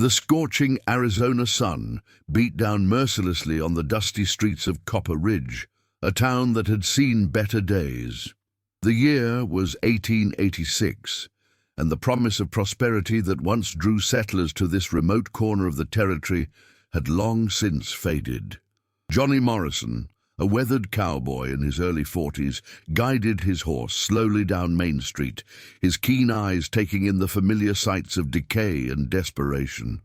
The scorching Arizona sun beat down mercilessly on the dusty streets of Copper Ridge, a town that had seen better days. The year was 1886, and the promise of prosperity that once drew settlers to this remote corner of the territory had long since faded. Johnny Morrison, a weathered cowboy in his early 40s, guided his horse slowly down Main Street, his keen eyes taking in the familiar sights of decay and desperation.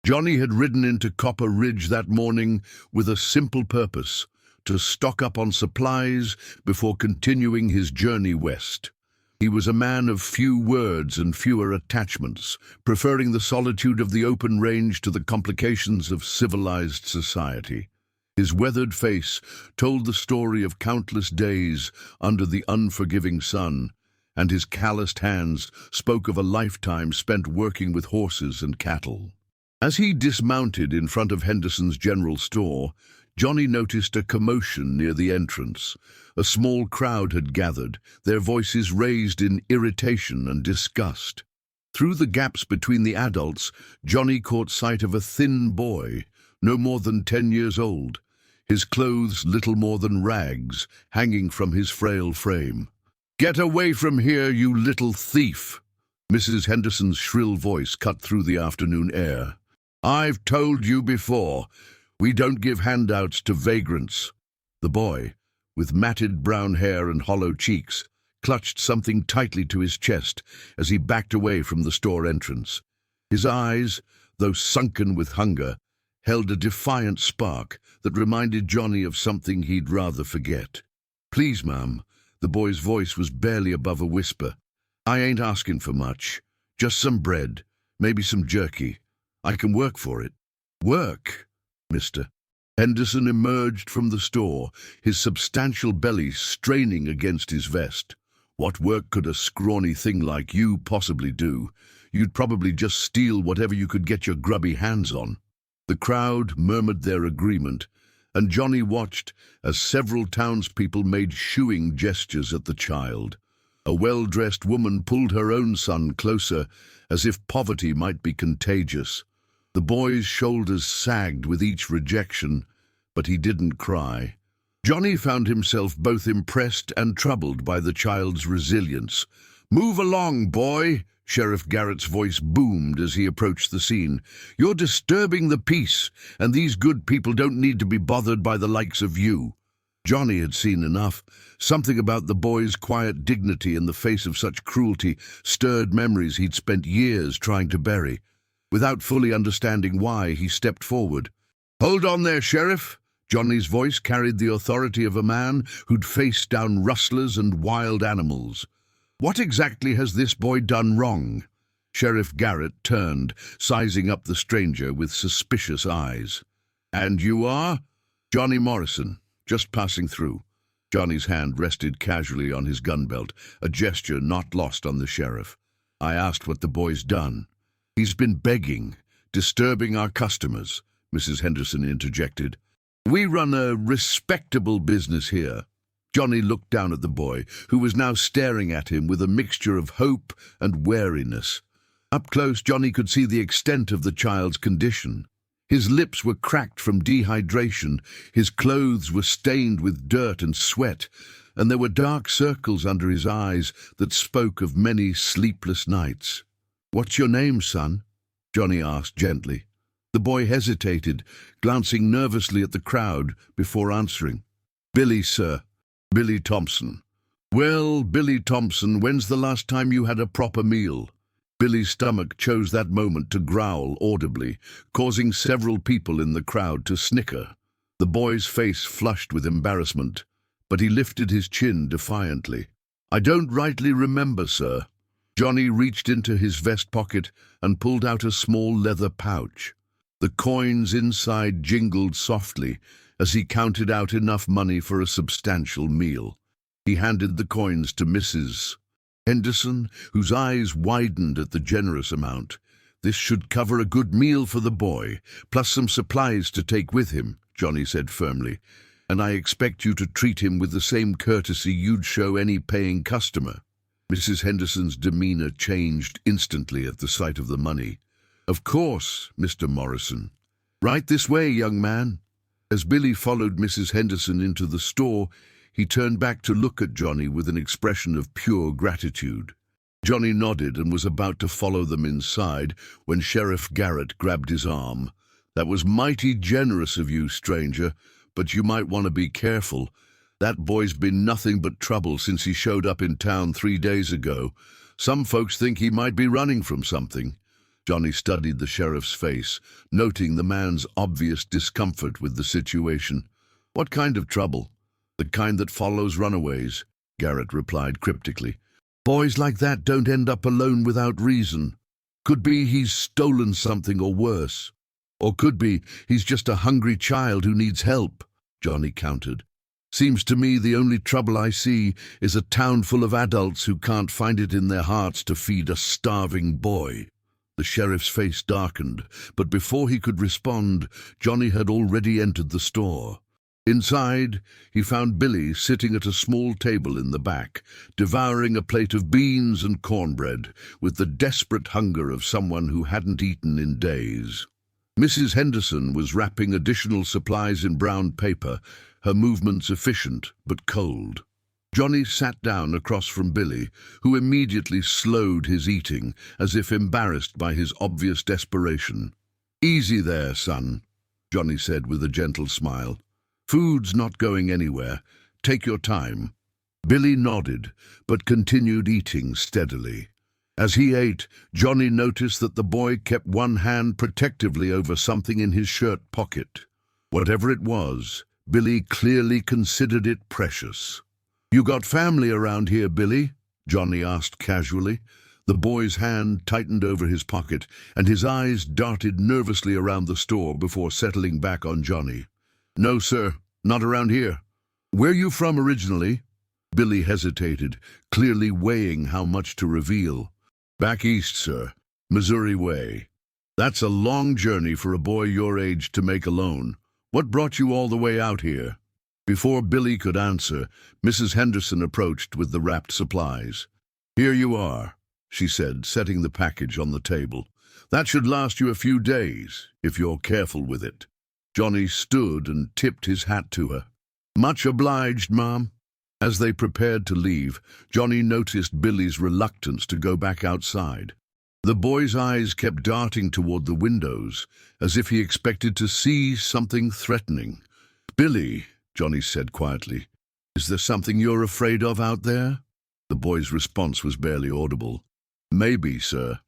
Johnny had ridden into Copper Ridge that morning with a simple purpose: to stock up on supplies before continuing his journey west. He was a man of few words and fewer attachments, preferring the solitude of the open range to the complications of civilized society. His weathered face told the story of countless days under the unforgiving sun, and his calloused hands spoke of a lifetime spent working with horses and cattle. As he dismounted in front of Henderson's general store, Johnny noticed a commotion near the entrance. A small crowd had gathered, their voices raised in irritation and disgust. Through the gaps between the adults, Johnny caught sight of a thin boy, no more than 10 years old, his clothes little more than rags, hanging from his frail frame. "Get away from here, you little thief!" Mrs. Henderson's shrill voice cut through the afternoon air. "I've told you before, we don't give handouts to vagrants." The boy, with matted brown hair and hollow cheeks, clutched something tightly to his chest as he backed away from the store entrance. His eyes, though sunken with hunger, held a defiant spark that reminded Johnny of something he'd rather forget. "Please, ma'am," the boy's voice was barely above a whisper. "I ain't asking for much. Just some bread, maybe some jerky. I can work for it." "Work, mister?" Henderson emerged from the store, his substantial belly straining against his vest. "What work could a scrawny thing like you possibly do? You'd probably just steal whatever you could get your grubby hands on." The crowd murmured their agreement, and Johnny watched as several townspeople made shooing gestures at the child. A well-dressed woman pulled her own son closer, as if poverty might be contagious. The boy's shoulders sagged with each rejection, but he didn't cry. Johnny found himself both impressed and troubled by the child's resilience. "Move along, boy!" Sheriff Garrett's voice boomed as he approached the scene. "You're disturbing the peace, and these good people don't need to be bothered by the likes of you." Johnny had seen enough. Something about the boy's quiet dignity in the face of such cruelty stirred memories he'd spent years trying to bury. Without fully understanding why, he stepped forward. "Hold on there, Sheriff!" Johnny's voice carried the authority of a man who'd faced down rustlers and wild animals. "What exactly has this boy done wrong?" Sheriff Garrett turned, sizing up the stranger with suspicious eyes. "And you are?" "Johnny Morrison, just passing through." Johnny's hand rested casually on his gun belt, a gesture not lost on the sheriff. "I asked what the boy's done." "He's been begging, disturbing our customers," Mrs. Henderson interjected. "We run a respectable business here." Johnny looked down at the boy, who was now staring at him with a mixture of hope and wariness. Up close, Johnny could see the extent of the child's condition. His lips were cracked from dehydration, his clothes were stained with dirt and sweat, and there were dark circles under his eyes that spoke of many sleepless nights. "What's your name, son?" Johnny asked gently. The boy hesitated, glancing nervously at the crowd before answering. "Billy, sir. Billy Thompson." "Well, Billy Thompson, when's the last time you had a proper meal?" Billy's stomach chose that moment to growl audibly, causing several people in the crowd to snicker. The boy's face flushed with embarrassment, but he lifted his chin defiantly. "I don't rightly remember, sir." Johnny reached into his vest pocket and pulled out a small leather pouch. The coins inside jingled softly as he counted out enough money for a substantial meal. He handed the coins to Mrs. Henderson, whose eyes widened at the generous amount. "This should cover a good meal for the boy, plus some supplies to take with him," Johnny said firmly, "and I expect you to treat him with the same courtesy you'd show any paying customer." Mrs. Henderson's demeanor changed instantly at the sight of the money. "Of course, Mr. Morrison. Right this way, young man." As Billy followed Mrs. Henderson into the store, he turned back to look at Johnny with an expression of pure gratitude. Johnny nodded and was about to follow them inside when Sheriff Garrett grabbed his arm. "That was mighty generous of you, stranger, but you might want to be careful. That boy's been nothing but trouble since he showed up in town 3 days ago. Some folks think he might be running from something." Johnny studied the sheriff's face, noting the man's obvious discomfort with the situation. "What kind of trouble?" "The kind that follows runaways," Garrett replied cryptically. "Boys like that don't end up alone without reason. Could be he's stolen something or worse. Or could be he's just a hungry child who needs help," Johnny countered. "Seems to me the only trouble I see is a town full of adults who can't find it in their hearts to feed a starving boy." The sheriff's face darkened, but before he could respond, Johnny had already entered the store. Inside, he found Billy sitting at a small table in the back, devouring a plate of beans and cornbread, with the desperate hunger of someone who hadn't eaten in days. Mrs. Henderson was wrapping additional supplies in brown paper, her movements efficient but cold. Johnny sat down across from Billy, who immediately slowed his eating, as if embarrassed by his obvious desperation. "Easy there, son," Johnny said with a gentle smile. "Food's not going anywhere. Take your time." Billy nodded, but continued eating steadily. As he ate, Johnny noticed that the boy kept one hand protectively over something in his shirt pocket. Whatever it was, Billy clearly considered it precious. "You got family around here, Billy?" Johnny asked casually. The boy's hand tightened over his pocket, and his eyes darted nervously around the store before settling back on Johnny. "No, sir, not around here." "Where you from originally?" Billy hesitated, clearly weighing how much to reveal. "Back east, sir. Missouri way." "That's a long journey for a boy your age to make alone. What brought you all the way out here?" Before Billy could answer, Mrs. Henderson approached with the wrapped supplies. "Here you are," she said, setting the package on the table. "That should last you a few days, if you're careful with it." Johnny stood and tipped his hat to her. "Much obliged, Mom." As they prepared to leave, Johnny noticed Billy's reluctance to go back outside. The boy's eyes kept darting toward the windows, as if he expected to see something threatening. "Billy," Johnny said quietly, "is there something you're afraid of out there?" The boy's response was barely audible. "Maybe, sir.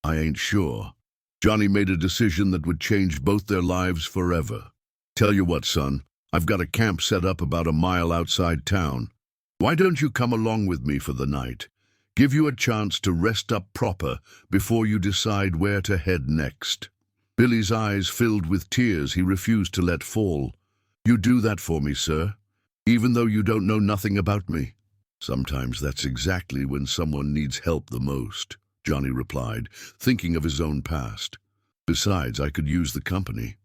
I ain't sure." Johnny made a decision that would change both their lives forever. "Tell you what, son, I've got a camp set up about a mile outside town. Why don't you come along with me for the night? Give you a chance to rest up proper before you decide where to head next." Billy's eyes filled with tears he refused to let fall. "You do that for me, sir, even though you don't know nothing about me?" "Sometimes that's exactly when someone needs help the most," Johnny replied, thinking of his own past. "Besides, I could use the company."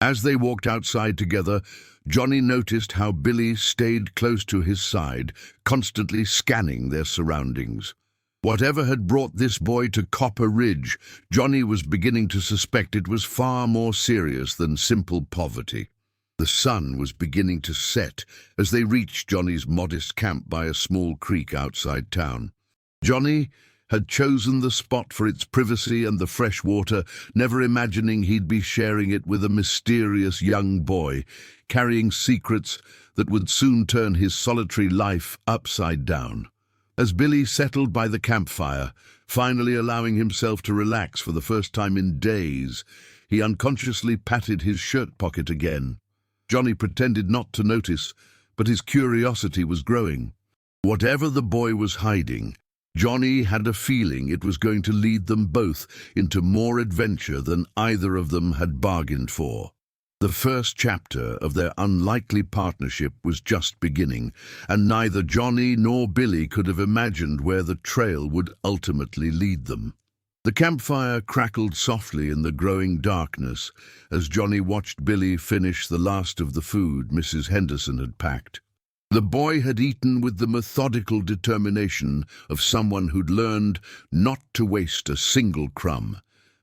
As they walked outside together, Johnny noticed how Billy stayed close to his side, constantly scanning their surroundings. Whatever had brought this boy to Copper Ridge, Johnny was beginning to suspect it was far more serious than simple poverty. The sun was beginning to set as they reached Johnny's modest camp by a small creek outside town. Johnny had chosen the spot for its privacy and the fresh water, never imagining he'd be sharing it with a mysterious young boy, carrying secrets that would soon turn his solitary life upside down. As Billy settled by the campfire, finally allowing himself to relax for the first time in days, he unconsciously patted his shirt pocket again. Johnny pretended not to notice, but his curiosity was growing. Whatever the boy was hiding, Johnny had a feeling it was going to lead them both into more adventure than either of them had bargained for. The first chapter of their unlikely partnership was just beginning, and neither Johnny nor Billy could have imagined where the trail would ultimately lead them. The campfire crackled softly in the growing darkness as Johnny watched Billy finish the last of the food Mrs. Henderson had packed. The boy had eaten with the methodical determination of someone who'd learned not to waste a single crumb.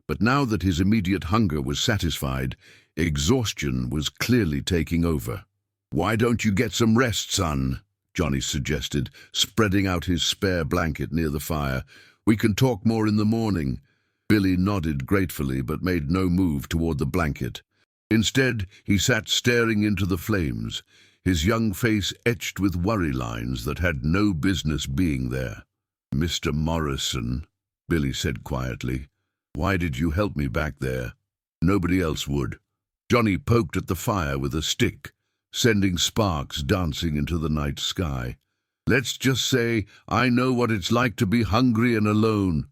But now that his immediate hunger was satisfied, exhaustion was clearly taking over. "Why don't you get some rest, son?" Johnny suggested, spreading out his spare blanket near the fire. "We can talk more in the morning." Billy nodded gratefully but made no move toward the blanket. Instead, he sat staring into the flames, his young face etched with worry lines that had no business being there. "Mr. Morrison," Billy said quietly, "why did you help me back there? Nobody else would." Johnny poked at the fire with a stick, sending sparks dancing into the night sky. "Let's just say I know what it's like to be hungry and alone.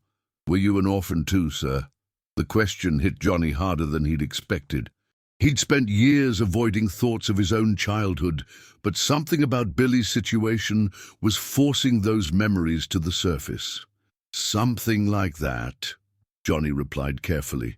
Were you an orphan too, sir?" The question hit Johnny harder than he'd expected. He'd spent years avoiding thoughts of his own childhood, but something about Billy's situation was forcing those memories to the surface. "Something like that," Johnny replied carefully.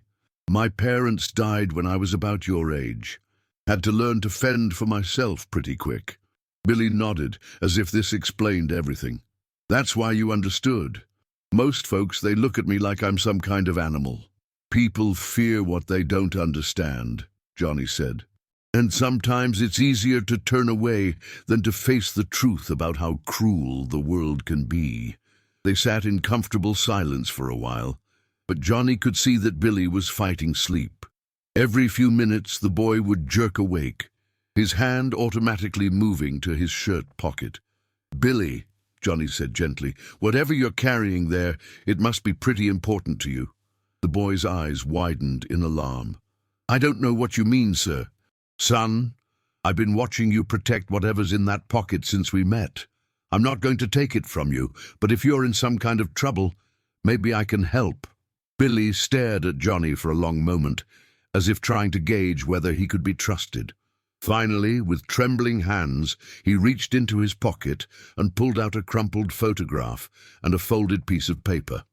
"My parents died when I was about your age. Had to learn to fend for myself pretty quick." Billy nodded, as if this explained everything. "That's why you understood. Most folks, they look at me like I'm some kind of animal." "People fear what they don't understand," Johnny said. "And sometimes it's easier to turn away than to face the truth about how cruel the world can be." They sat in comfortable silence for a while, but Johnny could see that Billy was fighting sleep. Every few minutes the boy would jerk awake, his hand automatically moving to his shirt pocket. "Billy," Johnny said gently, "whatever you're carrying there, it must be pretty important to you." The boy's eyes widened in alarm. "I don't know what you mean, sir." "Son, I've been watching you protect whatever's in that pocket since we met. I'm not going to take it from you, but if you're in some kind of trouble, maybe I can help." Billy stared at Johnny for a long moment, as if trying to gauge whether he could be trusted. Finally, with trembling hands, he reached into his pocket and pulled out a crumpled photograph and a folded piece of paper.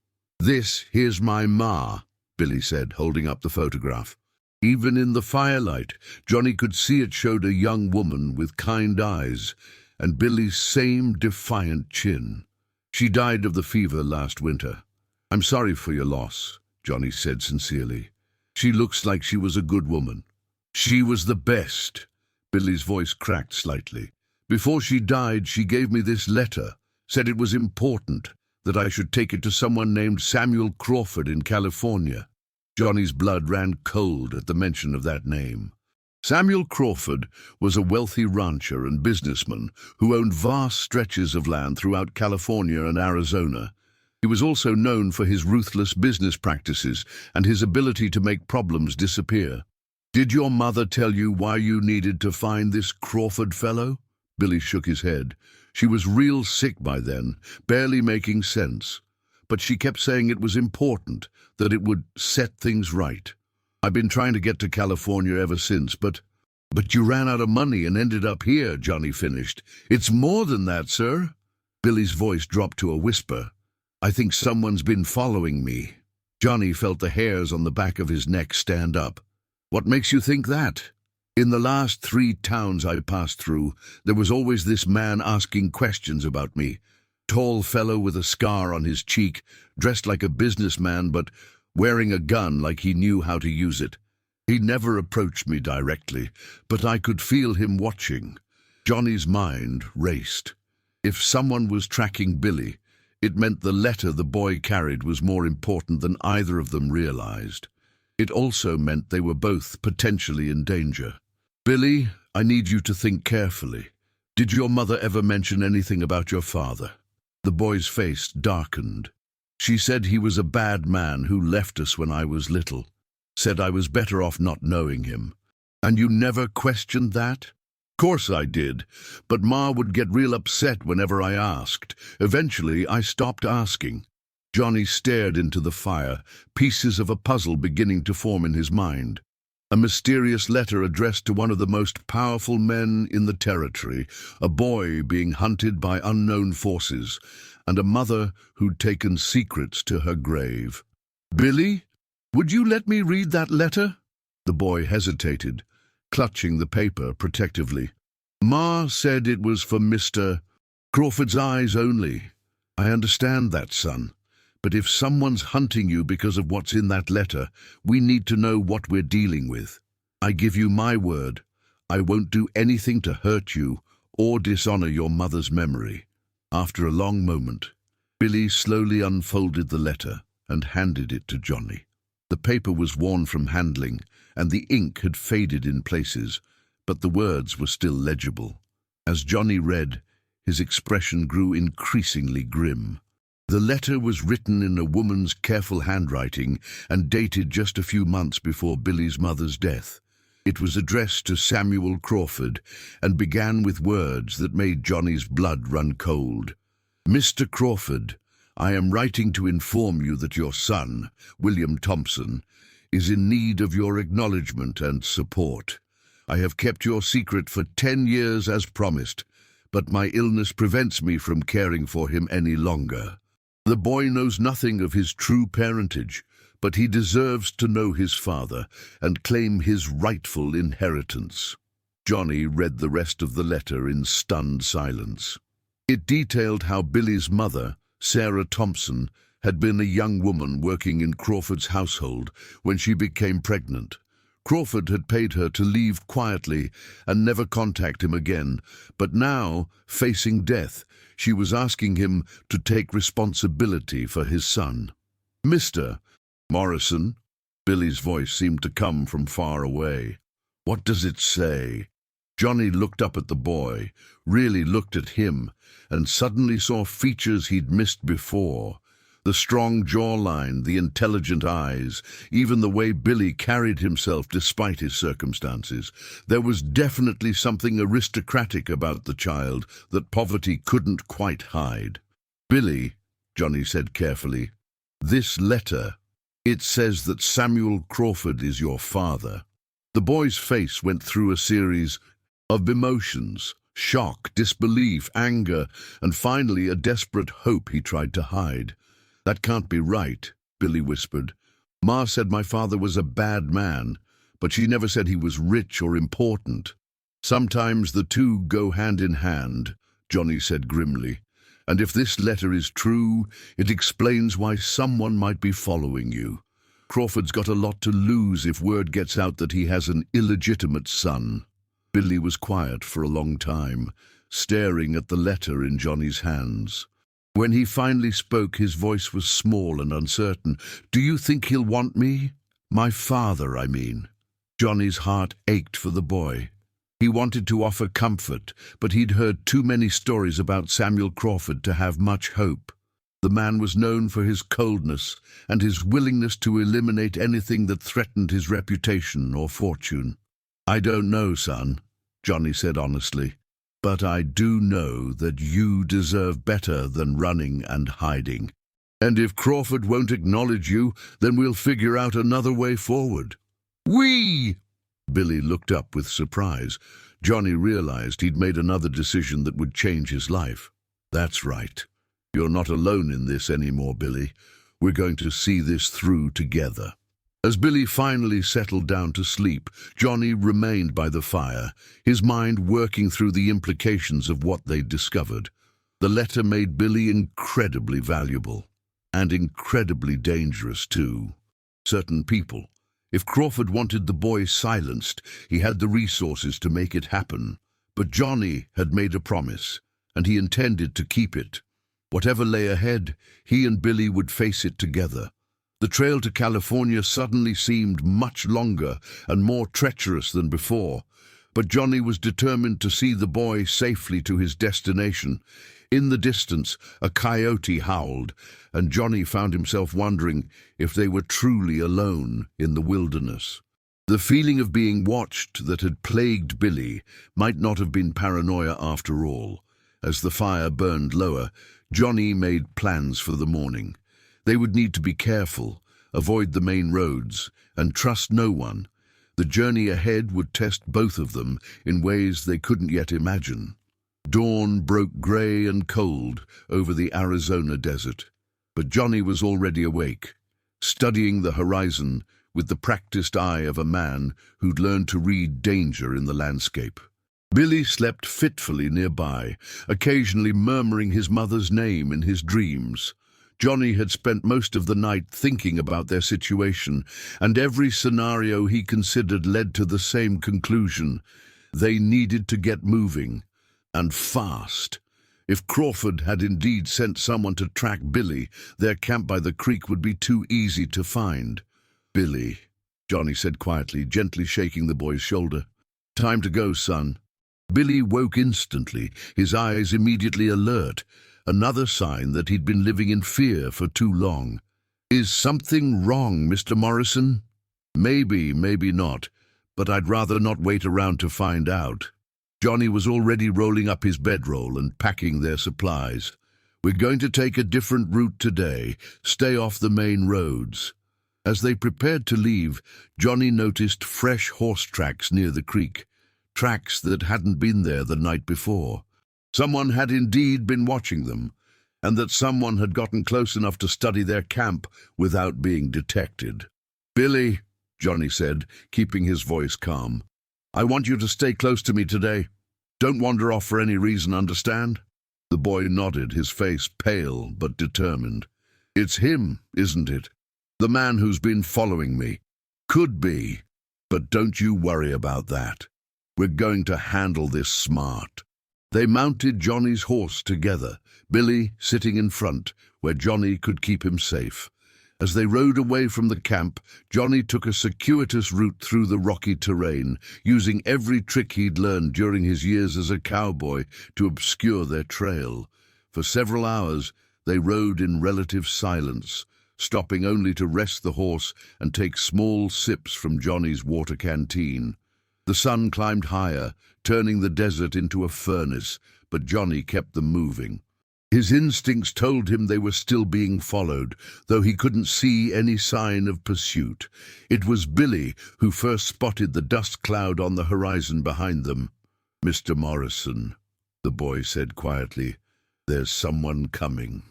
"Here's my ma," Billy said, holding up the photograph. Even in the firelight, Johnny could see it showed a young woman with kind eyes and Billy's same defiant chin. "She died of the fever last winter. I'm sorry for your loss," Johnny said sincerely. "She looks like she was a good woman." "She was the best." Billy's voice cracked slightly. "Before she died, she gave me this letter, said it was important, that I should take it to someone named Samuel Crawford in California." Johnny's blood ran cold at the mention of that name. Samuel Crawford was a wealthy rancher and businessman who owned vast stretches of land throughout California and Arizona. He was also known for his ruthless business practices and his ability to make problems disappear. "Did your mother tell you why you needed to find this Crawford fellow?" Billy shook his head. "She was real sick by then, barely making sense. But she kept saying it was important, that it would set things right. I've been trying to get to California ever since, but you ran out of money and ended up here," Johnny finished. "It's more than that, sir." Billy's voice dropped to a whisper. "I think someone's been following me." Johnny felt the hairs on the back of his neck stand up. "What makes you think that?" "In the last 3 towns I passed through, there was always this man asking questions about me. Tall fellow with a scar on his cheek, dressed like a businessman but wearing a gun like he knew how to use it. He never approached me directly, but I could feel him watching." Johnny's mind raced. If someone was tracking Billy, it meant the letter the boy carried was more important than either of them realized. It also meant they were both potentially in danger. "Billy, I need you to think carefully. Did your mother ever mention anything about your father?" The boy's face darkened. "She said he was a bad man who left us when I was little. Said I was better off not knowing him." "And you never questioned that?" "Course I did, but Ma would get real upset whenever I asked. Eventually, I stopped asking." Johnny stared into the fire, pieces of a puzzle beginning to form in his mind. A mysterious letter addressed to one of the most powerful men in the territory, a boy being hunted by unknown forces, and a mother who'd taken secrets to her grave. "Billy, would you let me read that letter?" The boy hesitated, clutching the paper protectively. "Ma said it was for Mr. Crawford's eyes only. I understand that, son. But if someone's hunting you because of what's in that letter, we need to know what we're dealing with. I give you my word, I won't do anything to hurt you or dishonor your mother's memory." After a long moment, Billy slowly unfolded the letter and handed it to Johnny. The paper was worn from handling, and the ink had faded in places, but the words were still legible. As Johnny read, his expression grew increasingly grim. The letter was written in a woman's careful handwriting and dated just a few months before Billy's mother's death. It was addressed to Samuel Crawford and began with words that made Johnny's blood run cold. "Mr. Crawford, I am writing to inform you that your son, William Thompson, is in need of your acknowledgement and support. I have kept your secret for 10 years as promised, but my illness prevents me from caring for him any longer. The boy knows nothing of his true parentage, but he deserves to know his father and claim his rightful inheritance." Johnny read the rest of the letter in stunned silence. It detailed how Billy's mother, Sarah Thompson, had been a young woman working in Crawford's household when she became pregnant. Crawford had paid her to leave quietly and never contact him again, but now, facing death, she was asking him to take responsibility for his son. "Mr. Morrison," Billy's voice seemed to come from far away. "What does it say?" Johnny looked up at the boy, really looked at him, and suddenly saw features he'd missed before. The strong jawline, the intelligent eyes, even the way Billy carried himself despite his circumstances. There was definitely something aristocratic about the child that poverty couldn't quite hide. "Billy," Johnny said carefully, "this letter, it says that Samuel Crawford is your father." The boy's face went through a series of emotions: shock, disbelief, anger, and finally a desperate hope he tried to hide. "That can't be right," Billy whispered. "Ma said my father was a bad man, but she never said he was rich or important." "Sometimes the two go hand in hand," Johnny said grimly. "And if this letter is true, it explains why someone might be following you. Crawford's got a lot to lose if word gets out that he has an illegitimate son." Billy was quiet for a long time, staring at the letter in Johnny's hands. When he finally spoke, his voice was small and uncertain. "Do you think he'll want me? My father, I mean." Johnny's heart ached for the boy. He wanted to offer comfort, but he'd heard too many stories about Samuel Crawford to have much hope. The man was known for his coldness and his willingness to eliminate anything that threatened his reputation or fortune. "I don't know, son," Johnny said honestly. "But I do know that you deserve better than running and hiding. And if Crawford won't acknowledge you, then we'll figure out another way forward." "We!" Billy looked up with surprise. Johnny realized he'd made another decision that would change his life. "That's right. You're not alone in this anymore, Billy. We're going to see this through together." As Billy finally settled down to sleep, Johnny remained by the fire, his mind working through the implications of what they'd discovered. The letter made Billy incredibly valuable, and incredibly dangerous too. Certain people. If Crawford wanted the boy silenced, he had the resources to make it happen. But Johnny had made a promise, and he intended to keep it. Whatever lay ahead, he and Billy would face it together. The trail to California suddenly seemed much longer and more treacherous than before, but Johnny was determined to see the boy safely to his destination. In the distance, a coyote howled, and Johnny found himself wondering if they were truly alone in the wilderness. The feeling of being watched that had plagued Billy might not have been paranoia after all. As the fire burned lower, Johnny made plans for the morning. They would need to be careful, avoid the main roads, and trust no one. The journey ahead would test both of them in ways they couldn't yet imagine. Dawn broke grey and cold over the Arizona desert, but Johnny was already awake, studying the horizon with the practiced eye of a man who'd learned to read danger in the landscape. Billy slept fitfully nearby, occasionally murmuring his mother's name in his dreams. Johnny had spent most of the night thinking about their situation, and every scenario he considered led to the same conclusion. They needed to get moving, and fast. If Crawford had indeed sent someone to track Billy, their camp by the creek would be too easy to find. "Billy," Johnny said quietly, gently shaking the boy's shoulder. "Time to go, son." Billy woke instantly, his eyes immediately alert, another sign that he'd been living in fear for too long. "Is something wrong, Mr. Morrison?" "Maybe, maybe not, but I'd rather not wait around to find out." Johnny was already rolling up his bedroll and packing their supplies. "We're going to take a different route today, stay off the main roads." As they prepared to leave, Johnny noticed fresh horse tracks near the creek, tracks that hadn't been there the night before. Someone had indeed been watching them, and that someone had gotten close enough to study their camp without being detected. "Billy," Johnny said, keeping his voice calm, "I want you to stay close to me today. Don't wander off for any reason, understand?" The boy nodded, his face pale but determined. "It's him, isn't it? The man who's been following me. Could be, but don't you worry about that. We're going to handle this smart." They mounted Johnny's horse together, Billy sitting in front, where Johnny could keep him safe. As they rode away from the camp, Johnny took a circuitous route through the rocky terrain, using every trick he'd learned during his years as a cowboy to obscure their trail. For several hours, they rode in relative silence, stopping only to rest the horse and take small sips from Johnny's water canteen. The sun climbed higher, turning the desert into a furnace, but Johnny kept them moving. His instincts told him they were still being followed, though he couldn't see any sign of pursuit. It was Billy who first spotted the dust cloud on the horizon behind them. "Mr. Morrison," the boy said quietly, "there's someone coming."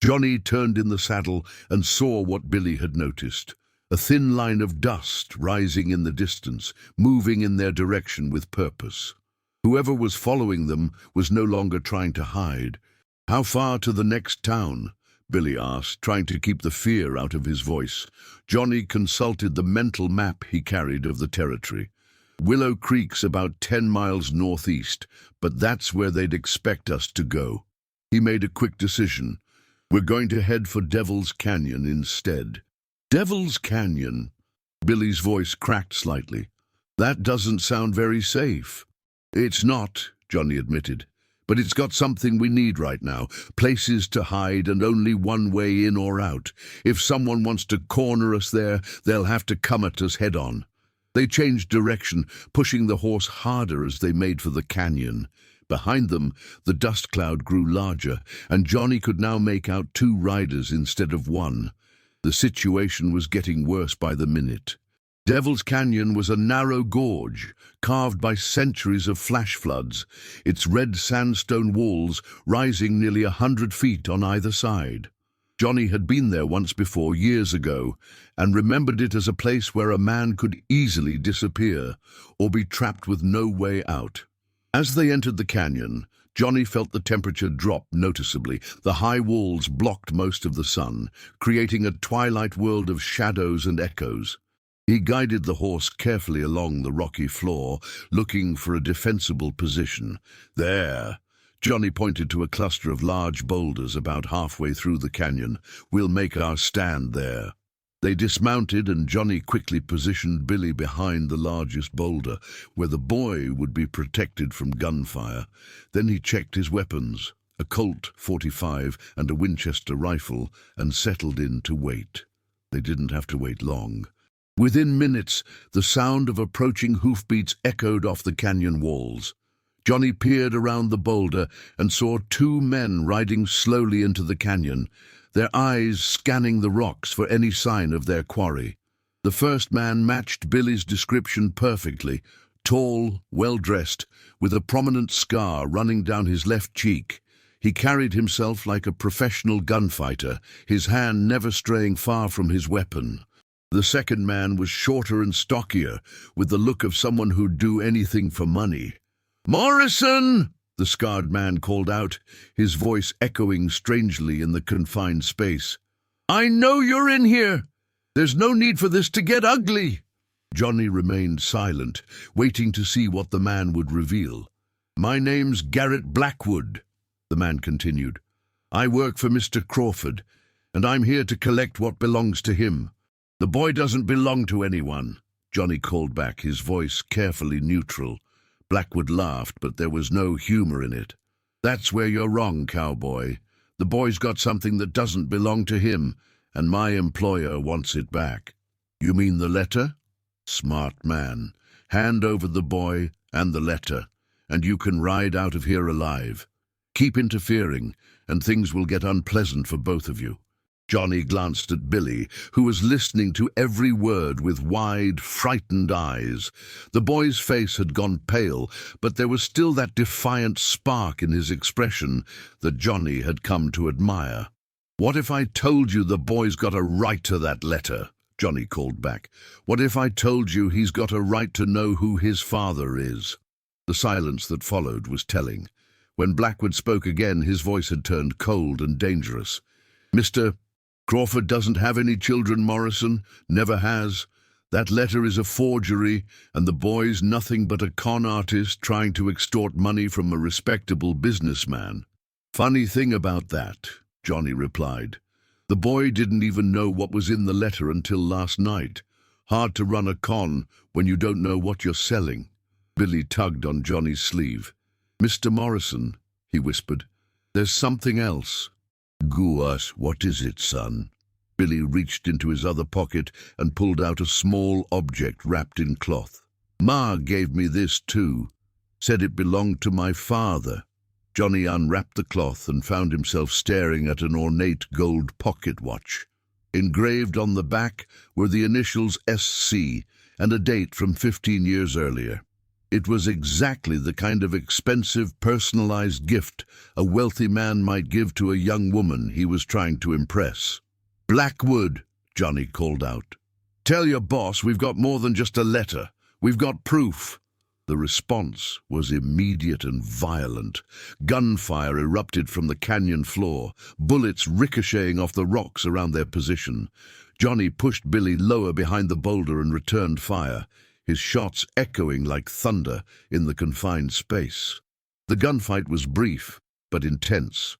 Johnny turned in the saddle and saw what Billy had noticed. A thin line of dust rising in the distance, moving in their direction with purpose. Whoever was following them was no longer trying to hide. "How far to the next town?" Billy asked, trying to keep the fear out of his voice. Johnny consulted the mental map he carried of the territory. "Willow Creek's about 10 miles northeast, but that's where they'd expect us to go." He made a quick decision. "We're going to head for Devil's Canyon instead." "Devil's Canyon?" Billy's voice cracked slightly. "That doesn't sound very safe." "It's not," Johnny admitted, "but it's got something we need right now, places to hide and only one way in or out. If someone wants to corner us there, they'll have to come at us head-on." They changed direction, pushing the horse harder as they made for the canyon. Behind them, the dust cloud grew larger, and Johnny could now make out 2 riders instead of 1. The situation was getting worse by the minute. Devil's Canyon was a narrow gorge, carved by centuries of flash floods, its red sandstone walls rising nearly 100 feet on either side. Johnny had been there once before, years ago, and remembered it as a place where a man could easily disappear or be trapped with no way out. As they entered the canyon, Johnny felt the temperature drop noticeably. The high walls blocked most of the sun, creating a twilight world of shadows and echoes. He guided the horse carefully along the rocky floor, looking for a defensible position. "There," Johnny pointed to a cluster of large boulders about halfway through the canyon. "We'll make our stand there." They dismounted, and Johnny quickly positioned Billy behind the largest boulder, where the boy would be protected from gunfire. Then he checked his weapons, a Colt .45 and a Winchester rifle, and settled in to wait. They didn't have to wait long. Within minutes, the sound of approaching hoofbeats echoed off the canyon walls. Johnny peered around the boulder and saw 2 men riding slowly into the canyon, their eyes scanning the rocks for any sign of their quarry. The first man matched Billy's description perfectly, tall, well-dressed, with a prominent scar running down his left cheek. He carried himself like a professional gunfighter, his hand never straying far from his weapon. The second man was shorter and stockier, with the look of someone who'd do anything for money. "Morrison!" the scarred man called out, his voice echoing strangely in the confined space. "I know you're in here! There's no need for this to get ugly!" Johnny remained silent, waiting to see what the man would reveal. "My name's Garrett Blackwood," the man continued. "I work for Mr. Crawford, and I'm here to collect what belongs to him." "The boy doesn't belong to anyone," Johnny called back, his voice carefully neutral. Blackwood laughed, but there was no humor in it. "That's where you're wrong, cowboy. The boy's got something that doesn't belong to him, and my employer wants it back." "You mean the letter?" "Smart man. Hand over the boy and the letter, and you can ride out of here alive. Keep interfering, and things will get unpleasant for both of you." Johnny glanced at Billy, who was listening to every word with wide, frightened eyes. The boy's face had gone pale, but there was still that defiant spark in his expression that Johnny had come to admire. "What if I told you the boy's got a right to that letter?" Johnny called back. "What if I told you he's got a right to know who his father is?" The silence that followed was telling. When Blackwood spoke again, his voice had turned cold and dangerous. "Mr. Crawford doesn't have any children, Morrison. Never has. That letter is a forgery, and the boy's nothing but a con artist trying to extort money from a respectable businessman." "Funny thing about that," Johnny replied. "The boy didn't even know what was in the letter until last night. Hard to run a con when you don't know what you're selling." Billy tugged on Johnny's sleeve. "Mr. Morrison," he whispered, "there's something else." "Goos, what is it, son?" Billy reached into his other pocket and pulled out a small object wrapped in cloth. "Ma gave me this too. Said it belonged to my father." Johnny unwrapped the cloth and found himself staring at an ornate gold pocket watch. Engraved on the back were the initials SC and a date from 15 years earlier. It was exactly the kind of expensive, personalized gift a wealthy man might give to a young woman he was trying to impress. "Blackwood," Johnny called out. "Tell your boss we've got more than just a letter. We've got proof." The response was immediate and violent. Gunfire erupted from the canyon floor, bullets ricocheting off the rocks around their position. Johnny pushed Billy lower behind the boulder and returned fire, his shots echoing like thunder in the confined space. The gunfight was brief, but intense.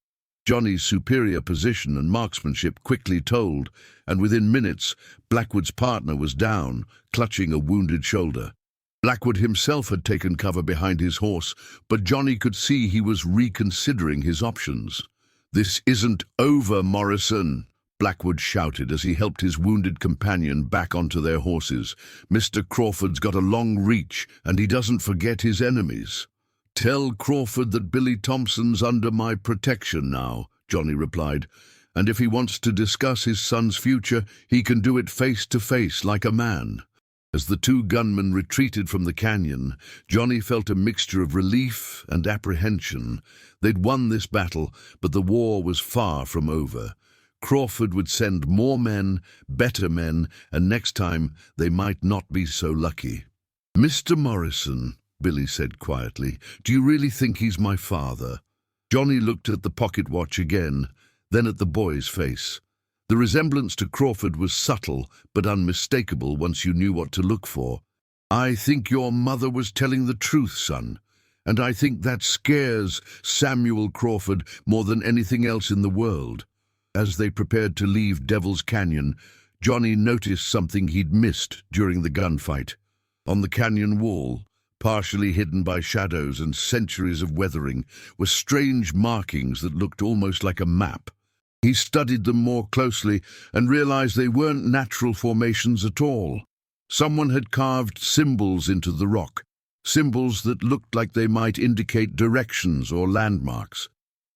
Johnny's superior position and marksmanship quickly told, and within minutes, Blackwood's partner was down, clutching a wounded shoulder. Blackwood himself had taken cover behind his horse, but Johnny could see he was reconsidering his options. "This isn't over, Morrison," Blackwood shouted as he helped his wounded companion back onto their horses. "Mr. Crawford's got a long reach, and he doesn't forget his enemies." "Tell Crawford that Billy Thompson's under my protection now," Johnny replied, "and if he wants to discuss his son's future, he can do it face to face like a man." As the two gunmen retreated from the canyon, Johnny felt a mixture of relief and apprehension. They'd won this battle, but the war was far from over. Crawford would send more men, better men, and next time they might not be so lucky. "Mr. Morrison," Billy said quietly, "do you really think he's my father?" Johnny looked at the pocket watch again, then at the boy's face. The resemblance to Crawford was subtle but unmistakable once you knew what to look for. "I think your mother was telling the truth, son, and I think that scares Samuel Crawford more than anything else in the world." As they prepared to leave Devil's Canyon, Johnny noticed something he'd missed during the gunfight. On the canyon wall, partially hidden by shadows and centuries of weathering, were strange markings that looked almost like a map. He studied them more closely and realized they weren't natural formations at all. Someone had carved symbols into the rock, symbols that looked like they might indicate directions or landmarks.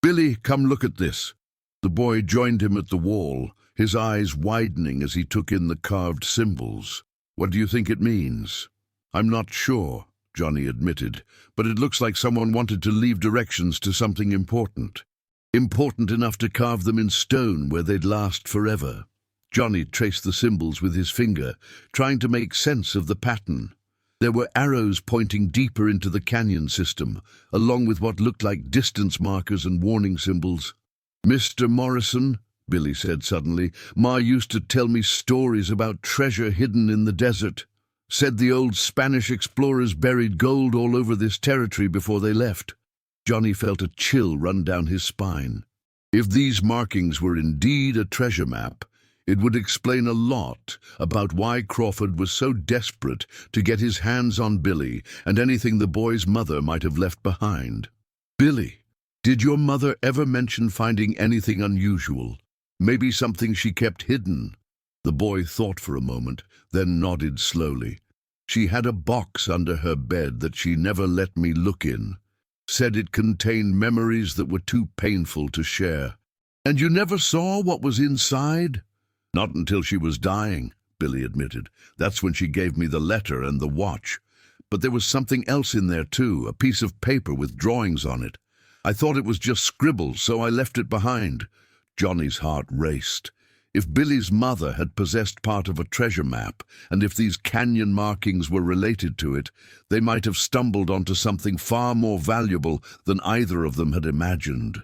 "Billy, come look at this." The boy joined him at the wall, his eyes widening as he took in the carved symbols. "What do you think it means?" "I'm not sure," Johnny admitted, "but it looks like someone wanted to leave directions to something important. Important enough to carve them in stone where they'd last forever." Johnny traced the symbols with his finger, trying to make sense of the pattern. There were arrows pointing deeper into the canyon system, along with what looked like distance markers and warning symbols. "Mr. Morrison," Billy said suddenly, "Ma used to tell me stories about treasure hidden in the desert. Said the old Spanish explorers buried gold all over this territory before they left." Johnny felt a chill run down his spine. If these markings were indeed a treasure map, it would explain a lot about why Crawford was so desperate to get his hands on Billy and anything the boy's mother might have left behind. "Billy, did your mother ever mention finding anything unusual? Maybe something she kept hidden?" The boy thought for a moment, then nodded slowly. "She had a box under her bed that she never let me look in. Said it contained memories that were too painful to share." "And you never saw what was inside?" "Not until she was dying," Billy admitted. "That's when she gave me the letter and the watch. But there was something else in there too, a piece of paper with drawings on it. I thought it was just scribbles, so I left it behind." Johnny's heart raced. If Billy's mother had possessed part of a treasure map, and if these canyon markings were related to it, they might have stumbled onto something far more valuable than either of them had imagined.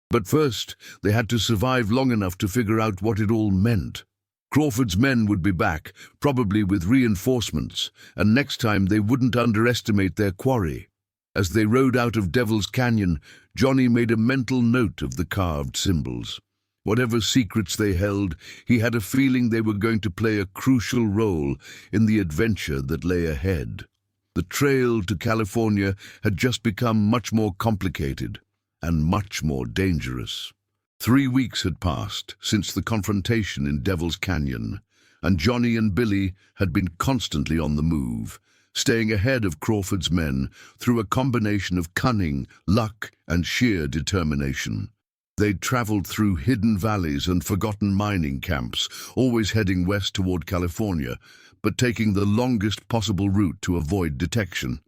But first, they had to survive long enough to figure out what it all meant. Crawford's men would be back, probably with reinforcements, and next time they wouldn't underestimate their quarry. As they rode out of Devil's Canyon, Johnny made a mental note of the carved symbols. Whatever secrets they held, he had a feeling they were going to play a crucial role in the adventure that lay ahead. The trail to California had just become much more complicated and much more dangerous. 3 weeks had passed since the confrontation in Devil's Canyon, and Johnny and Billy had been constantly on the move, staying ahead of Crawford's men through a combination of cunning, luck, and sheer determination. They'd traveled through hidden valleys and forgotten mining camps, always heading west toward California, but taking the longest possible route to avoid detection.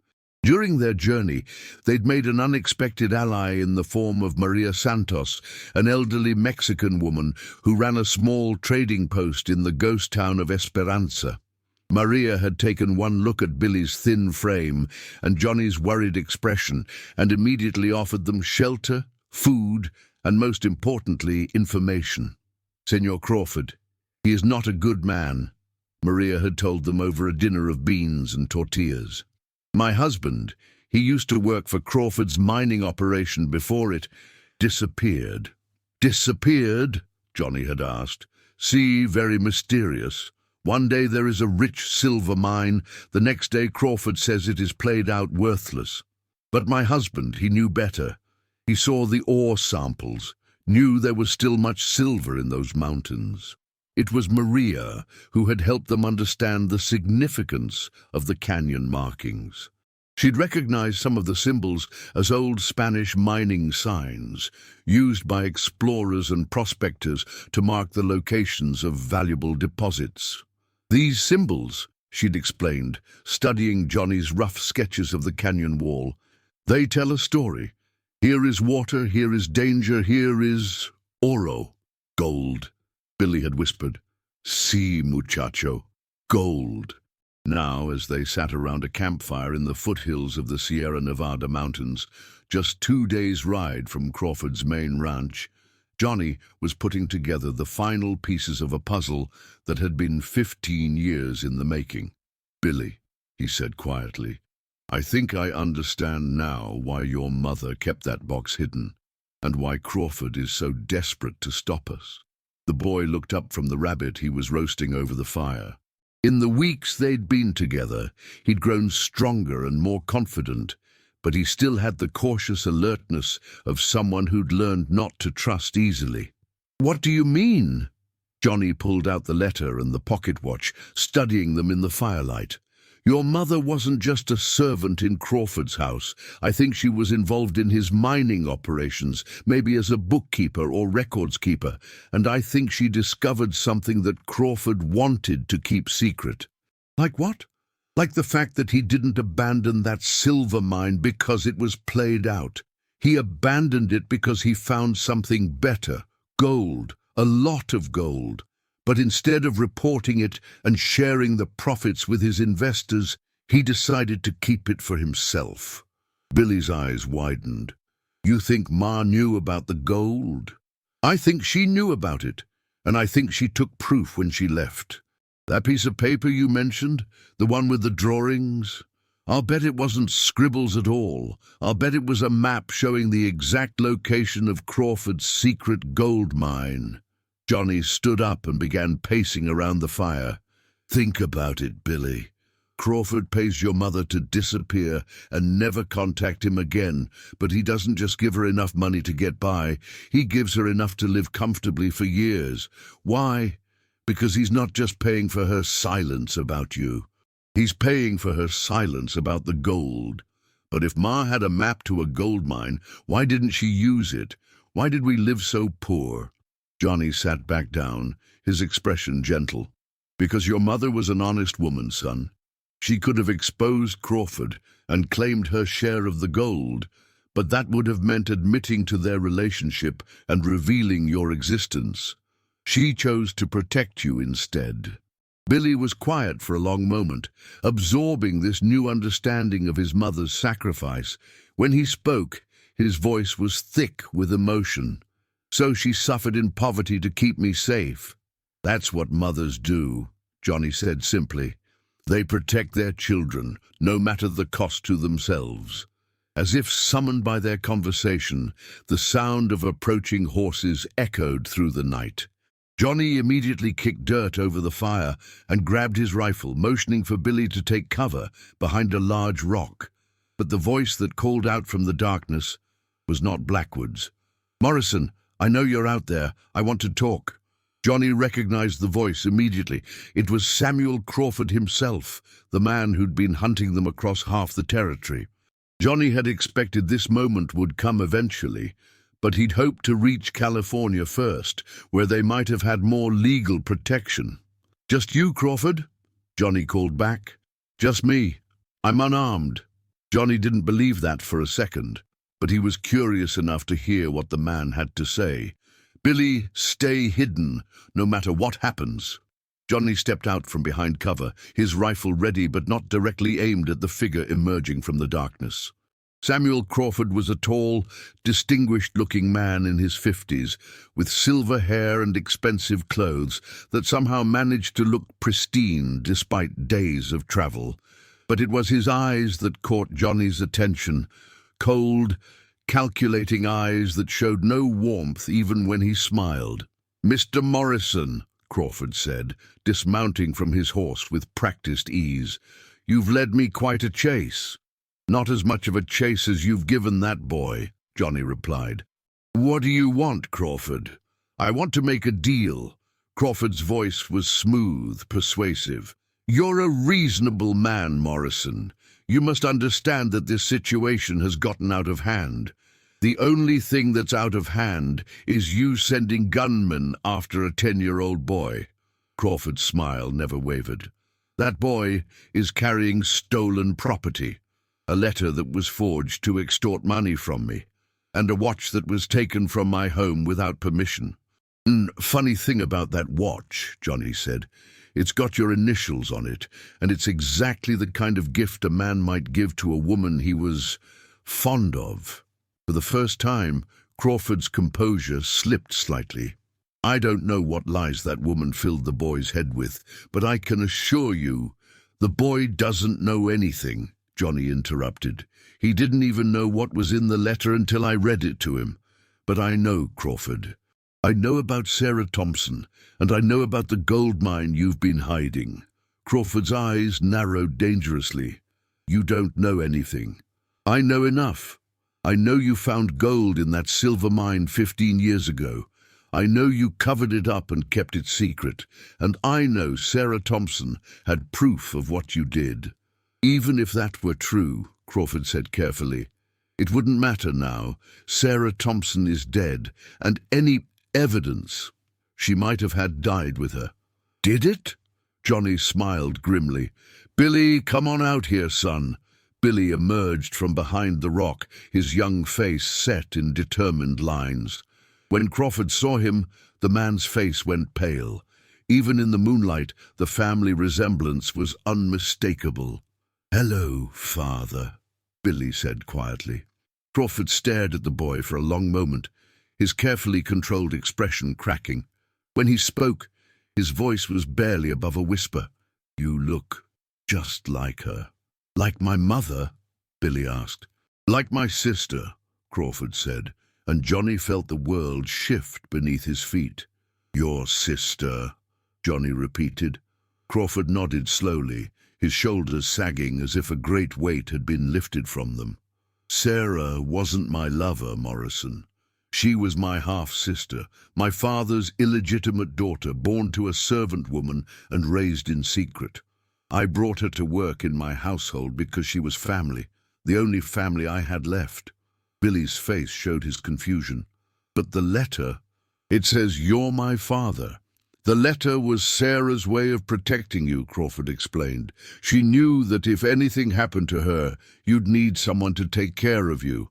During their journey, they'd made an unexpected ally in the form of Maria Santos, an elderly Mexican woman who ran a small trading post in the ghost town of Esperanza. Maria had taken one look at Billy's thin frame and Johnny's worried expression and immediately offered them shelter, food, and most importantly, information. "Senor Crawford, he is not a good man," Maria had told them over a dinner of beans and tortillas. "My husband, he used to work for Crawford's mining operation before it, disappeared." "Disappeared?" Johnny had asked. "See, very mysterious. One day there is a rich silver mine, the next day Crawford says it is played out worthless. But my husband, he knew better. He saw the ore samples, knew there was still much silver in those mountains. It was Maria who had helped them understand the significance of the canyon markings. She'd recognized some of the symbols as old Spanish mining signs, used by explorers and prospectors to mark the locations of valuable deposits. "These symbols," she'd explained, studying Johnny's rough sketches of the canyon wall, "they tell a story. Here is water, here is danger, here is oro, gold," Billy had whispered. "Sí, muchacho, gold." Now, as they sat around a campfire in the foothills of the Sierra Nevada mountains, just 2 days' ride from Crawford's main ranch, Johnny was putting together the final pieces of a puzzle that had been 15 years in the making. "Billy," he said quietly, "I think I understand now why your mother kept that box hidden, and why Crawford is so desperate to stop us." The boy looked up from the rabbit he was roasting over the fire. In the weeks they'd been together, he'd grown stronger and more confident, but he still had the cautious alertness of someone who'd learned not to trust easily. "What do you mean?" Johnny pulled out the letter and the pocket watch, studying them in the firelight. "Your mother wasn't just a servant in Crawford's house. I think she was involved in his mining operations, maybe as a bookkeeper or records keeper, and I think she discovered something that Crawford wanted to keep secret." "Like what?" "Like the fact that he didn't abandon that silver mine because it was played out. He abandoned it because he found something better, gold, a lot of gold. But instead of reporting it and sharing the profits with his investors, He decided to keep it for himself. Billy's eyes widened. You think Ma knew about the gold? I think she knew about it, and I think she took proof when she left. That piece of paper you mentioned, the one with the drawings? I'll bet it wasn't scribbles at all. I'll bet it was a map showing the exact location of Crawford's secret gold mine. Johnny stood up and began pacing around the fire. Think about it, Billy. Crawford pays your mother to disappear and never contact him again, but he doesn't just give her enough money to get by, he gives her enough to live comfortably for years. Why? Because he's not just paying for her silence about you. He's paying for her silence about the gold. But if Ma had a map to a gold mine, why didn't she use it? Why did we live so poor? Johnny sat back down, his expression gentle. Because your mother was an honest woman, son. She could have exposed Crawford and claimed her share of the gold, but that would have meant admitting to their relationship and revealing your existence. She chose to protect you instead. Billy was quiet for a long moment, absorbing this new understanding of his mother's sacrifice. When he spoke, his voice was thick with emotion. So she suffered in poverty to keep me safe. That's what mothers do, Johnny said simply. They protect their children, no matter the cost to themselves. As if summoned by their conversation, the sound of approaching horses echoed through the night. Johnny immediately kicked dirt over the fire and grabbed his rifle, motioning for Billy to take cover behind a large rock. But the voice that called out from the darkness was not Blackwood's. Morrison, I know you're out there. I want to talk. Johnny recognized the voice immediately. It was Samuel Crawford himself, the man who'd been hunting them across half the territory. Johnny had expected this moment would come eventually, but he'd hoped to reach California first, where they might have had more legal protection. Just you, Crawford? Johnny called back. Just me. I'm unarmed. Johnny didn't believe that for a second, but he was curious enough to hear what the man had to say. Billy, stay hidden, no matter what happens. Johnny stepped out from behind cover, his rifle ready but not directly aimed at the figure emerging from the darkness. Samuel Crawford was a tall, distinguished-looking man in his 50s, with silver hair and expensive clothes that somehow managed to look pristine despite days of travel. But it was his eyes that caught Johnny's attention, cold, calculating eyes that showed no warmth even when he smiled. Mr. Morrison, Crawford said, dismounting from his horse with practiced ease, you've led me quite a chase. Not as much of a chase as you've given that boy, Johnny replied. What do you want, Crawford? I want to make a deal. Crawford's voice was smooth, persuasive. You're a reasonable man, Morrison. You must understand that this situation has gotten out of hand. The only thing that's out of hand is you sending gunmen after a 10-year-old boy. Crawford's smile never wavered. That boy is carrying stolen property, a letter that was forged to extort money from me, and a watch that was taken from my home without permission. Funny thing about that watch, Johnny said. It's got your initials on it, and it's exactly the kind of gift a man might give to a woman he was fond of. For the first time, Crawford's composure slipped slightly. I don't know what lies that woman filled the boy's head with, but I can assure you, the boy doesn't know anything, Johnny interrupted. He didn't even know what was in the letter until I read it to him. But I know, Crawford. I know about Sarah Thompson, and I know about the gold mine you've been hiding. Crawford's eyes narrowed dangerously. You don't know anything. I know enough. I know you found gold in that silver mine 15 years ago. I know you covered it up and kept it secret. And I know Sarah Thompson had proof of what you did. Even if that were true, Crawford said carefully, it wouldn't matter now. Sarah Thompson is dead, and any evidence she might have had died with her. Did it? Johnny smiled grimly. Billy, come on out here, son. Billy emerged from behind the rock, his young face set in determined lines. When Crawford saw him, the man's face went pale. Even in the moonlight, the family resemblance was unmistakable. "Hello, father," Billy said quietly. Crawford stared at the boy for a long moment, his carefully controlled expression cracking. When he spoke, his voice was barely above a whisper. "You look just like her." "Like my mother?" Billy asked. "Like my sister," Crawford said, and Johnny felt the world shift beneath his feet. "Your sister," Johnny repeated. Crawford nodded slowly, his shoulders sagging as if a great weight had been lifted from them. "Sarah wasn't my lover, Morrison. She was my half-sister, my father's illegitimate daughter, born to a servant woman and raised in secret. I brought her to work in my household because she was family, the only family I had left." Billy's face showed his confusion. "But the letter, it says you're my father." "The letter was Sarah's way of protecting you," Crawford explained. "She knew that if anything happened to her, you'd need someone to take care of you.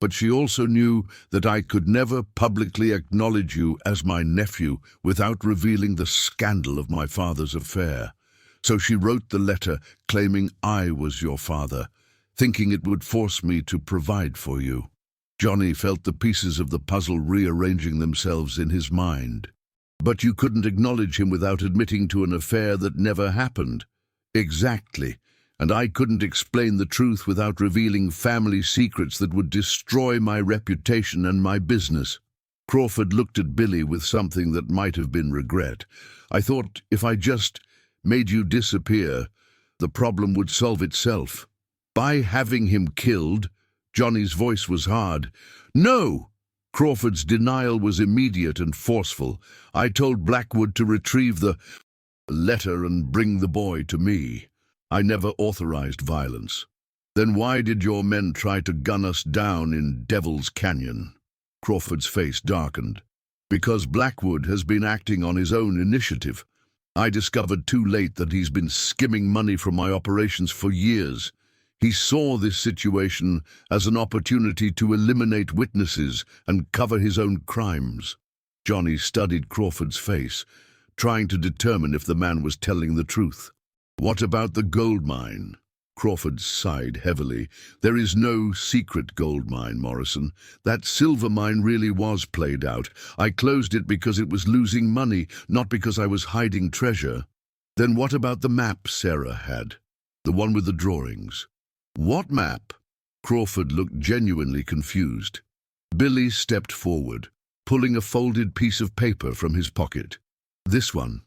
But she also knew that I could never publicly acknowledge you as my nephew without revealing the scandal of my father's affair. So she wrote the letter claiming I was your father, thinking it would force me to provide for you." Johnny felt the pieces of the puzzle rearranging themselves in his mind. "But you couldn't acknowledge him without admitting to an affair that never happened." "Exactly. And I couldn't explain the truth without revealing family secrets that would destroy my reputation and my business." Crawford looked at Billy with something that might have been regret. "I thought if I just made you disappear, the problem would solve itself." "By having him killed?" Johnny's voice was hard. "No!" Crawford's denial was immediate and forceful. "I told Blackwood to retrieve the letter and bring the boy to me. I never authorized violence." "Then why did your men try to gun us down in Devil's Canyon?" Crawford's face darkened. "Because Blackwood has been acting on his own initiative. I discovered too late that he's been skimming money from my operations for years. He saw this situation as an opportunity to eliminate witnesses and cover his own crimes." Johnny studied Crawford's face, trying to determine if the man was telling the truth. "What about the gold mine?" Crawford sighed heavily. "There is no secret gold mine, Morrison. That silver mine really was played out. I closed it because it was losing money, not because I was hiding treasure." "Then what about the map Sarah had? The one with the drawings?" "What map?" Crawford looked genuinely confused. Billy stepped forward, pulling a folded piece of paper from his pocket. "This one.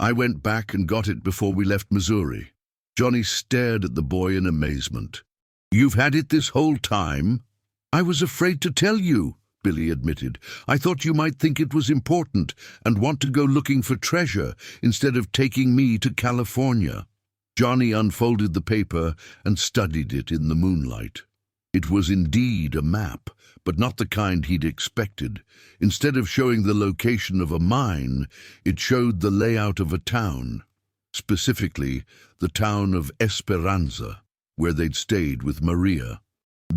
I went back and got it before we left Missouri." Johnny stared at the boy in amazement. "You've had it this whole time?" "I was afraid to tell you," Billy admitted. "I thought you might think it was important and want to go looking for treasure instead of taking me to California." Johnny unfolded the paper and studied it in the moonlight. It was indeed a map, but not the kind he'd expected. Instead of showing the location of a mine, it showed the layout of a town, specifically the town of Esperanza, where they'd stayed with Maria.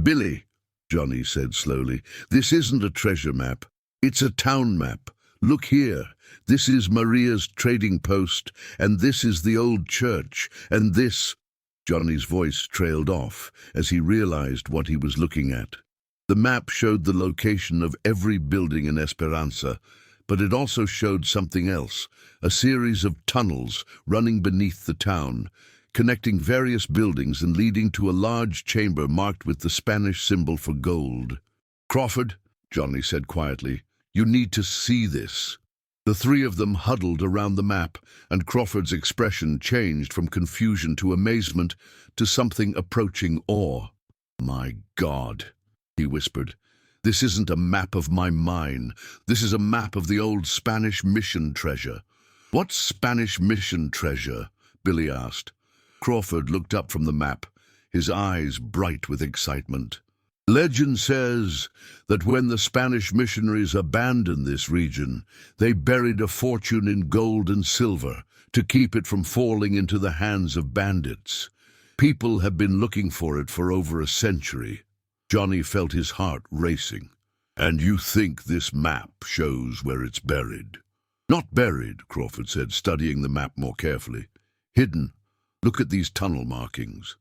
"Billy," Johnny said slowly, "this isn't a treasure map. It's a town map. Look here. This is Maria's trading post, and this is the old church, and this—" Johnny's voice trailed off as he realized what he was looking at. The map showed the location of every building in Esperanza, but it also showed something else, a series of tunnels running beneath the town, connecting various buildings and leading to a large chamber marked with the Spanish symbol for gold. "Crawford," Johnny said quietly, "you need to see this." The three of them huddled around the map, and Crawford's expression changed from confusion to amazement to something approaching awe. "My God," he whispered. "This isn't a map of my mine. This is a map of the old Spanish mission treasure." "What Spanish mission treasure?" Billy asked. Crawford looked up from the map, his eyes bright with excitement. "Legend says that when the Spanish missionaries abandoned this region, they buried a fortune in gold and silver to keep it from falling into the hands of bandits. People have been looking for it for over a century." Johnny felt his heart racing. "And you think this map shows where it's buried?" "Not buried," Crawford said, studying the map more carefully. "Hidden. Look at these tunnel markings.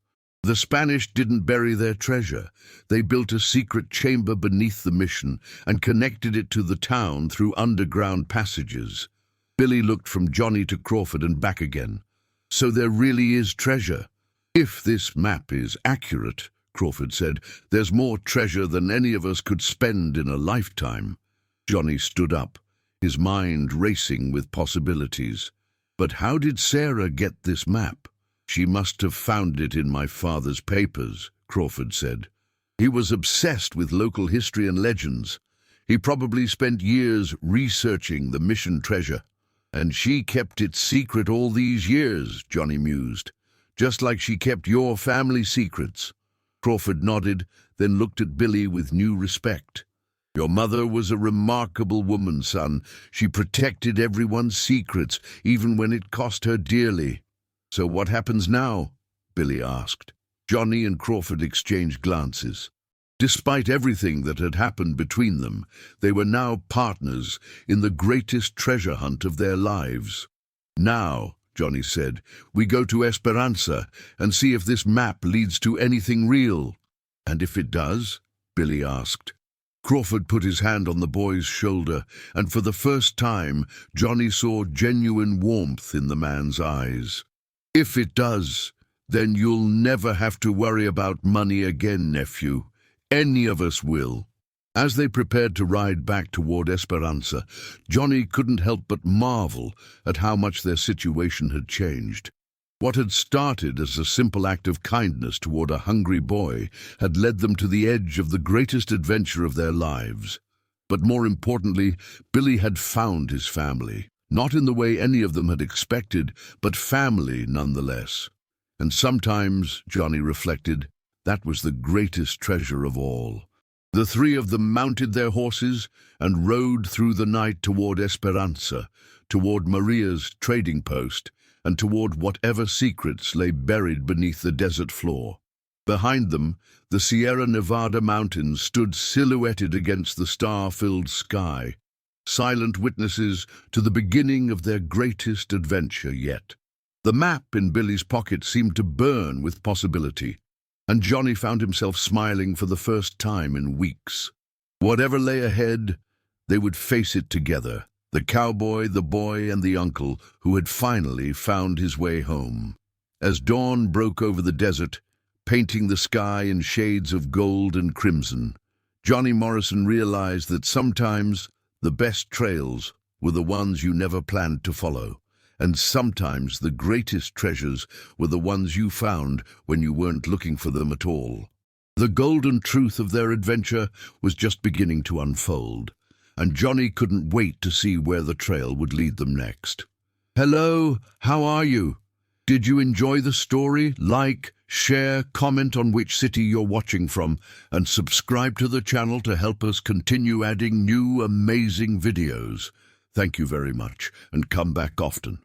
The Spanish didn't bury their treasure. They built a secret chamber beneath the mission and connected it to the town through underground passages. Billy looked from Johnny to Crawford and back again. So there really is treasure. If this map is accurate, Crawford said, there's more treasure than any of us could spend in a lifetime. Johnny stood up, his mind racing with possibilities. But how did Sarah get this map? She must have found it in my father's papers, Crawford said. He was obsessed with local history and legends. He probably spent years researching the mission treasure. And she kept it secret all these years, Johnny mused, just like she kept your family secrets. Crawford nodded, then looked at Billy with new respect. Your mother was a remarkable woman, son. She protected everyone's secrets, even when it cost her dearly. So what happens now? Billy asked. Johnny and Crawford exchanged glances. Despite everything that had happened between them, they were now partners in the greatest treasure hunt of their lives. Now, Johnny said, we go to Esperanza and see if this map leads to anything real. And if it does? Billy asked. Crawford put his hand on the boy's shoulder, and for the first time, Johnny saw genuine warmth in the man's eyes. If it does, then you'll never have to worry about money again, nephew. Any of us will. As they prepared to ride back toward Esperanza, Johnny couldn't help but marvel at how much their situation had changed. What had started as a simple act of kindness toward a hungry boy had led them to the edge of the greatest adventure of their lives. But more importantly, Billy had found his family. Not in the way any of them had expected, but family nonetheless. And sometimes, Johnny reflected, that was the greatest treasure of all. The three of them mounted their horses and rode through the night toward Esperanza, toward Maria's trading post, and toward whatever secrets lay buried beneath the desert floor. Behind them, the Sierra Nevada mountains stood silhouetted against the star-filled sky, silent witnesses to the beginning of their greatest adventure yet. The map in Billy's pocket seemed to burn with possibility, and Johnny found himself smiling for the first time in weeks. Whatever lay ahead, they would face it together, the cowboy, the boy, and the uncle who had finally found his way home. As dawn broke over the desert, painting the sky in shades of gold and crimson, Johnny Morrison realized that sometimes the best trails were the ones you never planned to follow, and sometimes the greatest treasures were the ones you found when you weren't looking for them at all. The golden truth of their adventure was just beginning to unfold, and Johnny couldn't wait to see where the trail would lead them next. Hello, how are you? Did you enjoy the story? Like, share, comment on which city you're watching from, and subscribe to the channel to help us continue adding new amazing videos. Thank you very much, and come back often.